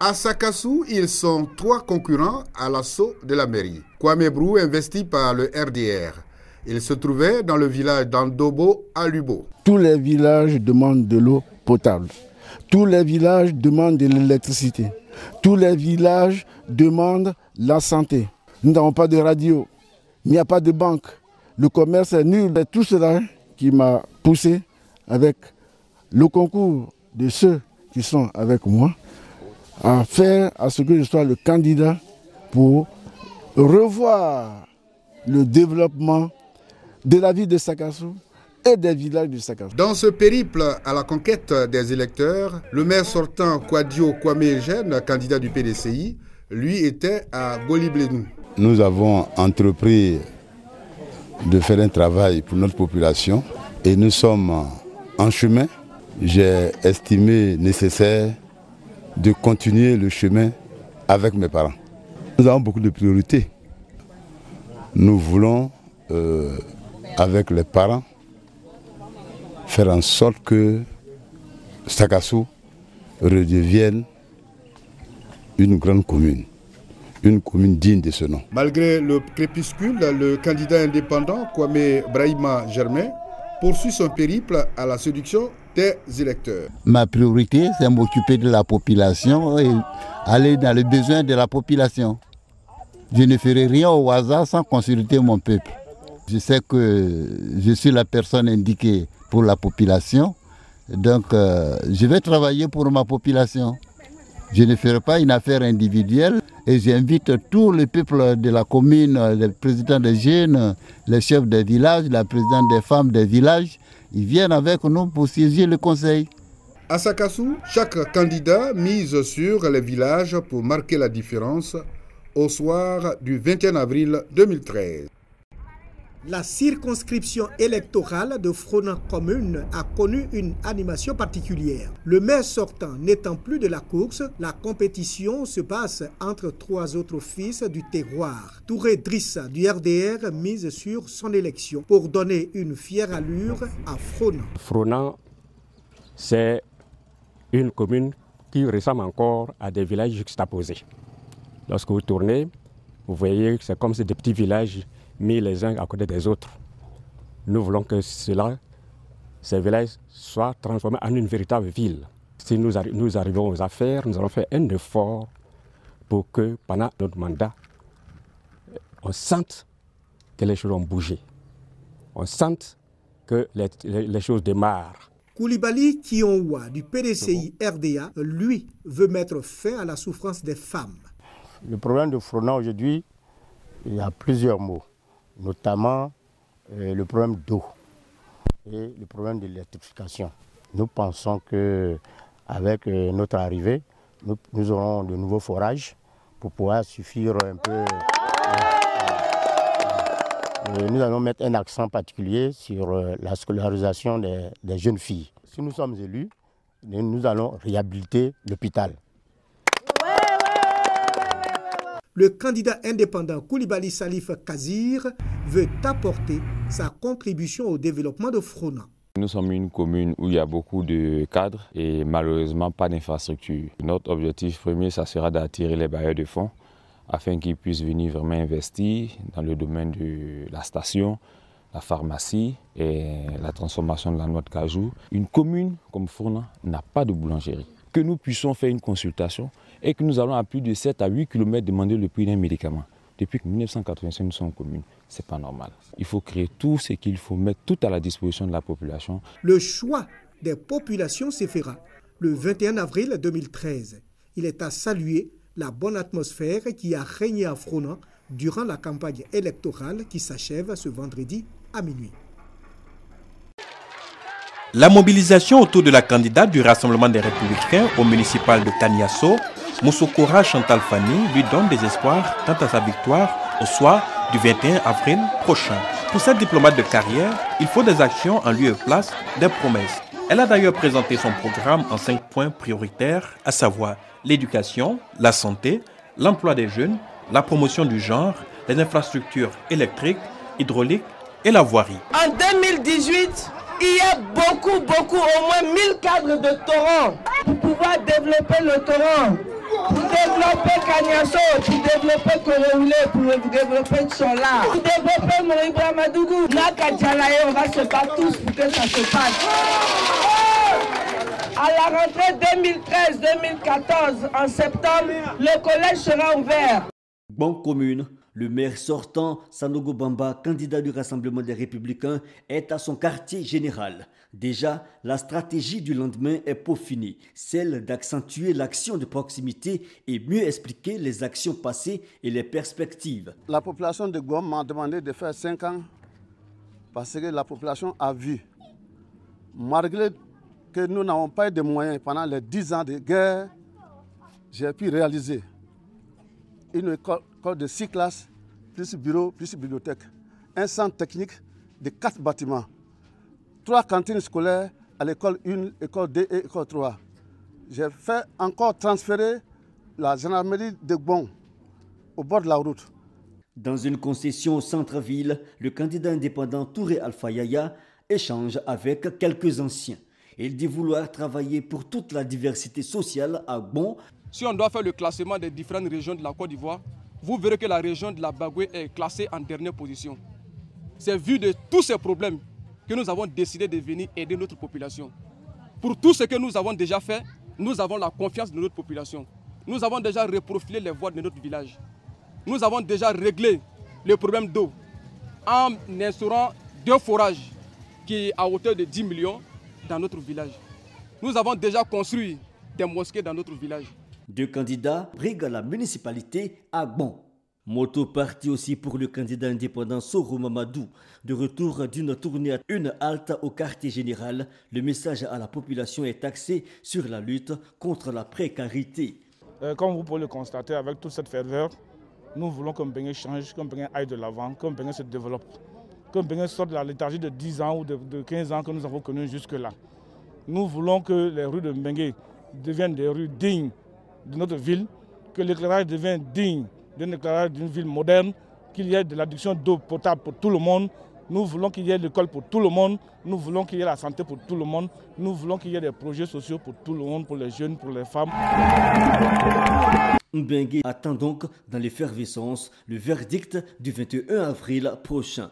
À Sakassou, ils sont 3 concurrents à l'assaut de la mairie. Kwame Brou, investi par le RDR. Il se trouvait dans le village d'Andobo à Lubo. Tous les villages demandent de l'eau potable. Tous les villages demandent de l'électricité. Tous les villages demandent la santé. Nous n'avons pas de radio. Il n'y a pas de banque. Le commerce est nul. Tout cela qui m'a poussé avec le concours de ceux qui sont avec moi à faire à ce que je sois le candidat pour revoir le développement de la ville de Sakassou et des villages de Sakassou. Dans ce périple à la conquête des électeurs, le maire sortant Kwadio Kwame Eugène, candidat du PDCI, lui était à Goliblenou. Nous avons entrepris de faire un travail pour notre population et nous sommes en chemin. J'ai estimé nécessaire de continuer le chemin avec mes parents. Nous avons beaucoup de priorités. Nous voulons, avec les parents, faire en sorte que Sakassou redevienne une grande commune digne de ce nom. Malgré le crépuscule, le candidat indépendant Kwame Brahima Germain poursuit son périple à la séduction des électeurs. Ma priorité, c'est m'occuper de la population et aller dans les besoins de la population. Je ne ferai rien au hasard sans consulter mon peuple. Je sais que je suis la personne indiquée pour la population, donc je vais travailler pour ma population. Je ne ferai pas une affaire individuelle et j'invite tout le peuple de la commune, les présidents des jeunes, les chefs des villages, la présidente des femmes des villages. Ils viennent avec nous pour siéger le conseil. À Sakassou, chaque candidat mise sur les villages pour marquer la différence au soir du 21 avril 2013. La circonscription électorale de Fronan Commune a connu une animation particulière. Le maire sortant n'étant plus de la course, la compétition se passe entre 3 autres fils du terroir. Touré Drissa du RDR mise sur son élection pour donner une fière allure à Fronan. Fronan, c'est une commune qui ressemble encore à des villages juxtaposés. Lorsque vous tournez, vous voyez que c'est comme des petits villages mis les uns à côté des autres. Nous voulons que ces villages soient transformés en une véritable ville. Si nous arrivons aux affaires, nous allons faire un effort pour que pendant notre mandat, on sente que les choses ont bougé. On sente que les choses démarrent. Koulibaly Kionwa du PDCI RDA, lui, veut mettre fin à la souffrance des femmes. Le problème de Fronan aujourd'hui, il y a plusieurs mots, notamment le problème d'eau et le problème de l'électrification. Nous pensons qu'avec notre arrivée, nous aurons de nouveaux forages pour pouvoir suffire un peu. Nous allons mettre un accent particulier sur la scolarisation des jeunes filles. Si nous sommes élus, nous allons réhabiliter l'hôpital. Le candidat indépendant Koulibaly Salif Kazir veut apporter sa contribution au développement de Fronan. Nous sommes une commune où il y a beaucoup de cadres et malheureusement pas d'infrastructure. Notre objectif premier, ça sera d'attirer les bailleurs de fonds afin qu'ils puissent venir vraiment investir dans le domaine de la station, la pharmacie et la transformation de la noix de cajou. Une commune comme Fronan n'a pas de boulangerie. Que nous puissions faire une consultation et que nous allons à plus de 7 à 8 km demander le prix d'un médicament. Depuis 1985, nous sommes en commune. Ce n'est pas normal. Il faut créer tout ce qu'il faut, mettre tout à la disposition de la population. Le choix des populations se fera le 21 avril 2013. Il est à saluer la bonne atmosphère qui a régné à Fronan durant la campagne électorale qui s'achève ce vendredi à minuit. La mobilisation autour de la candidate du Rassemblement des Républicains au municipal de Taniasso, Moussokora Chantal Fani, lui donne des espoirs quant à sa victoire au soir du 21 avril prochain. Pour cette diplomate de carrière, il faut des actions en lieu et place des promesses. Elle a d'ailleurs présenté son programme en 5 points prioritaires, à savoir l'éducation, la santé, l'emploi des jeunes, la promotion du genre, les infrastructures électriques, hydrauliques et la voirie. En 2018, il y a beaucoup, au moins 1000 cadres de torrents pour pouvoir développer le torrent. pour développer Kaniasso, pour développer Koroulé, pour développer Tchola, pour développer Moïbra Madougou. Naka Djalaye, on va se battre tous pour que ça se passe. À la rentrée 2013-2014, en septembre, le collège sera ouvert. Bonne commune, le maire sortant, Sanogo Bamba, candidat du Rassemblement des Républicains, est à son quartier général. Déjà, la stratégie du lendemain est peaufinée, celle d'accentuer l'action de proximité et mieux expliquer les actions passées et les perspectives. La population de Gom m'a demandé de faire 5 ans parce que la population a vu, malgré que nous n'avons pas eu de moyens pendant les 10 ans de guerre, j'ai pu réaliser une école de 6 classes, plus bureau, plus bibliothèque, un centre technique de 4 bâtiments, 3 cantines scolaires à l'école 1, école 2 et école 3. J'ai fait encore transférer la gendarmerie de Gbon au bord de la route. Dans une concession au centre-ville, le candidat indépendant Touré Alpha Yaya échange avec quelques anciens. Il dit vouloir travailler pour toute la diversité sociale à Gbon. Si on doit faire le classement des différentes régions de la Côte d'Ivoire, vous verrez que la région de la Bagoué est classée en dernière position. C'est vu de tous ces problèmes que nous avons décidé de venir aider notre population. Pour tout ce que nous avons déjà fait, nous avons la confiance de notre population. Nous avons déjà reprofilé les voies de notre village. Nous avons déjà réglé le problème d'eau en instaurant 2 forages qui est à hauteur de 10 millions dans notre village. Nous avons déjà construit des mosquées dans notre village. 2 candidats briguent la municipalité à Gbon. Moto parti aussi pour le candidat indépendant Soro Mamadou. De retour d'une tournée à une halte au quartier général, le message à la population est axé sur la lutte contre la précarité. Comme vous pouvez le constater avec toute cette ferveur, nous voulons que Mbengé change, que Mbengé aille de l'avant, que Mbengé se développe, que Mbengé sorte de la léthargie de 10 ans ou de 15 ans que nous avons connue jusque-là. Nous voulons que les rues de Mbengé deviennent des rues dignes de notre ville, que l'éclairage devienne digne d'un éclairage d'une ville moderne, qu'il y ait de l'adduction d'eau potable pour tout le monde. Nous voulons qu'il y ait l'école pour tout le monde, nous voulons qu'il y ait la santé pour tout le monde, nous voulons qu'il y ait des projets sociaux pour tout le monde, pour les jeunes, pour les femmes. Mbengé attend donc dans l'effervescence le verdict du 21 avril prochain.